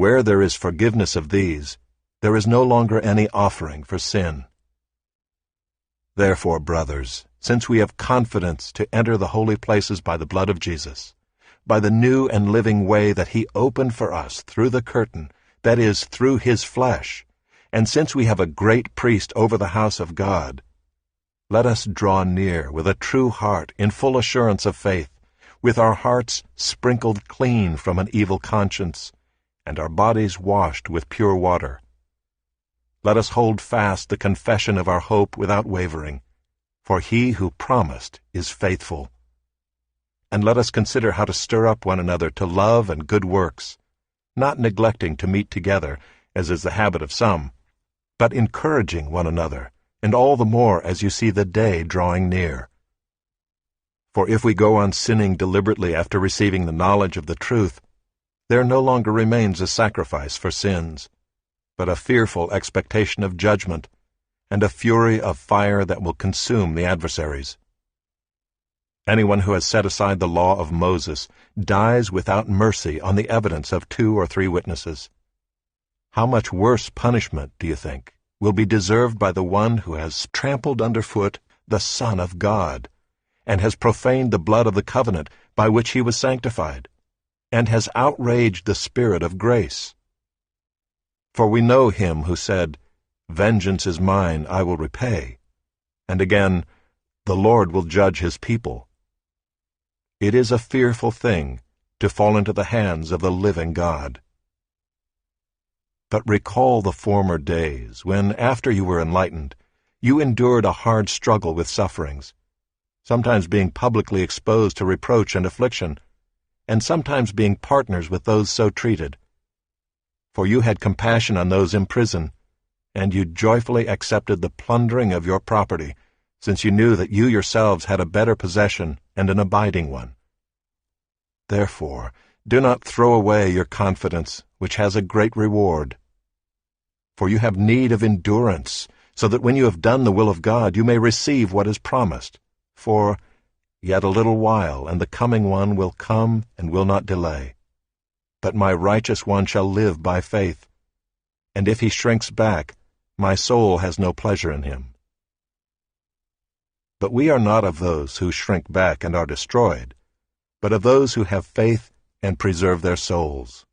Where there is forgiveness of these, there is no longer any offering for sin. Therefore, brothers, since we have confidence to enter the holy places by the blood of Jesus, by the new and living way that he opened for us through the curtain, that is, through his flesh, and since we have a great priest over the house of God, let us draw near with a true heart in full assurance of faith, with our hearts sprinkled clean from an evil conscience, and our bodies washed with pure water. Let us hold fast the confession of our hope without wavering, for he who promised is faithful. And let us consider how to stir up one another to love and good works, not neglecting to meet together, as is the habit of some, but encouraging one another, and all the more as you see the day drawing near. For if we go on sinning deliberately after receiving the knowledge of the truth, there no longer remains a sacrifice for sins, but a fearful expectation of judgment, and a fury of fire that will consume the adversaries. Anyone who has set aside the law of Moses dies without mercy on the evidence of 2 or 3 witnesses. How much worse punishment, do you think, will be deserved by the one who has trampled underfoot the Son of God, and has profaned the blood of the covenant by which he was sanctified, and has outraged the Spirit of grace? For we know him who said, "Vengeance is mine, I will repay," and again, "The Lord will judge his people." It is a fearful thing to fall into the hands of the living God. But recall the former days, when, after you were enlightened, you endured a hard struggle with sufferings, sometimes being publicly exposed to reproach and affliction, and sometimes being partners with those so treated. For you had compassion on those in prison, and you joyfully accepted the plundering of your property, since you knew that you yourselves had a better possession and an abiding one. Therefore, do not throw away your confidence, which has a great reward. For you have need of endurance, so that when you have done the will of God, you may receive what is promised. For, yet a little while, and the coming one will come and will not delay. But my righteous one shall live by faith, and if he shrinks back, my soul has no pleasure in him. But we are not of those who shrink back and are destroyed, but of those who have faith and preserve their souls.